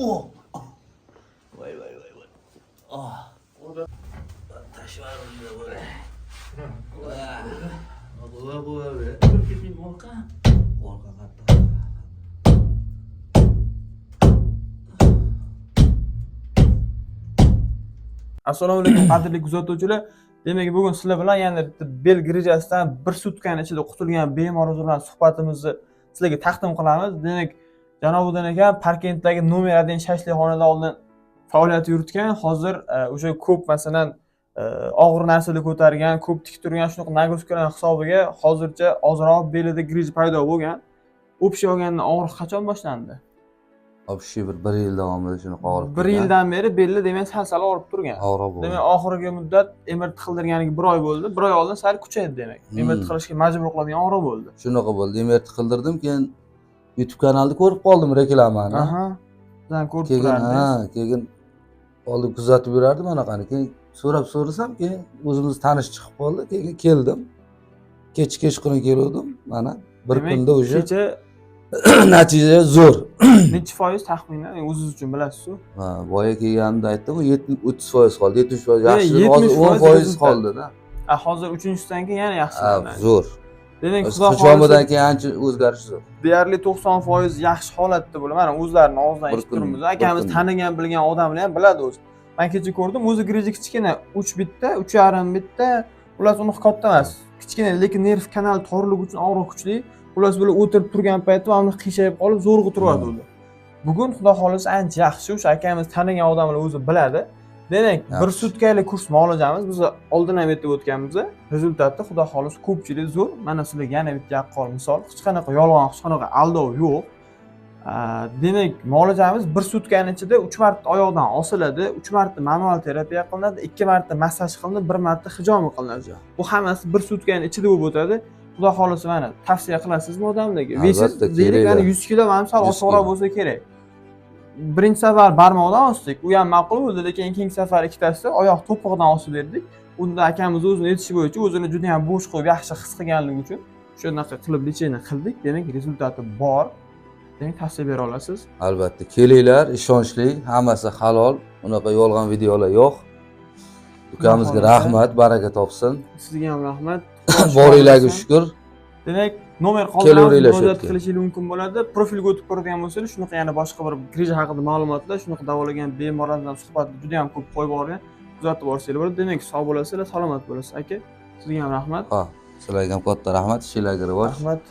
Oh. Voy. Oh. Tashvar unda bo'la. Bo'la be. Bir ketmay orqa. Orqa qattiq. Assalomu alaykum qadrli kuzatuvchilar. Demak, bugun sizlar bilan yana bel grijasidan bir sutkani ichida qutulgan bemor bilan suhbatimizni sizlarga taqdim qilamiz. Demak, janobidan aka Parkentdagi nomer 1 shashlikxonada oldin faoliyat yuritgan. Hozir o'sha ko'p masalan og'ir narsalar ko'targan, ko'p tik turgan shunaqa nagruskalar hisobiga hozircha ozroq belida grij paydo bo'lgan. Общий olganda og'riq qachon boshlandi? Общий bir yil davomida shunaqa og'rib Bir yildan beri belli demak sal og'rib turgan. Og'rib bo'ldi. Demak, oxirgi muddat MRT qildirganiga 1 oy bo'ldi. 1 oy oldin sal kuchaydi demak. MRT qilishga majbur qiladigan og'riq bo'ldi. Shunaqa bo'ldi. MRT qildirdim, keyin YouTube kanalda ko'rib qoldim reklamani. Aha. Sizdan ko'rib turardingiz. Keyin oldin kuzatib yurardim anaqani. Keyin so'rasam, keyin o'zimiz tanish chiqib qoldi. Keyin keldim. Kechqurun keldim. Mana bir kunda o'sha kecha natija zo'r. necha foiz taxminan o'zingiz uchun bilasiz-ku? Ha, boya kelganimda aytdim, 30% qoldi, 70% yaxshi, 70% hozir 10% qoldi-da. Hozir 3-dan keyin yana yaxshilanadi. Zo'r. Demak, Xushomdan keyin ancha o'zgarish zo'r. Deyarli 90% yaxshi holatda bo'ladi. Mana o'zlarining og'zidan eshitib turibmiz. Akamiz tanigan, bilgan odamlar ham biladi o'zi. Men kecha ko'rdim, o'zi griji kichkina 3 bitda, 3,5 bitda, ular uni katta emas. Kichkina, lekin nerv kanali torligi uchun og'riq kuchli. Ular bilan o'tirib turgan paytda mana qiyshayib qolib zo'rg'a turyapti o'zi. Bugun xudo xolisa ancha yaxshi. O'sha akamiz tanigan odamlar o'zi biladi. Demak, bir sutkalik kurs muolajamiz biz oldin ham aytib o'tganmiz. Rezultatda xudo xolisa ko'pchilik zo'r. Mana sizlarga yana bitta yaqqol misol, hech qanaqa yolg'on, hech qanaqa aldov yo'q. Demak, muolajamiz bir sutkani ichida 3 marta oyoqdan osiladi, 3 marta manual terapiya qilinadi, 2 marta massaj qilinadi, 1 marta hijomi qilinadi. Bu hammasi bir sutkani ichida bo'lib o'tadi. Xudo xolisa mana tavsiya qilasizmi odamlarga? Vesiz deylik mana 100 kilo misol osonroq bo'lsa kerak. Birinchi safar barmoqdan osdik, u ham ma'qul bo'ldi, lekin keyingi safar ikkitasida oyoq to'pig'idan osib berdik. Unda akamiz o'zini aytishi bo'yicha o'zini juda ham bo'sh qo'yib yaxshi his qilganligi uchun shunaqa qilib lecheniya qildik. Demak, rezultati bor. Demak, tavsiya bera olasiz. Albatta, kelinglar, ishonchli, hammasi halol, unaqa yolg'on videolar yo'q. Ukamizga rahmat, baraka topsin. Sizga ham rahmat. Boringlarga shukr. Demak, nomer qoldirib murojaat qilishingiz mumkin bo'ladi. Profilga o'tib ko'radigan bo'lsangiz, shunaqa yana boshqa bir grij haqida ma'lumotlar, shunaqa davolagan bemorlar bilan suhbatni juda ham ko'p qo'yib borgan. Kuzatib borsanglar bo'ladi. Demak, sog' bo'lasizlar, salomat bo'lasiz aka. Sizga ham rahmat. Ha, sizlarga ham katta rahmat, ishinglarga rivoj. Rahmat.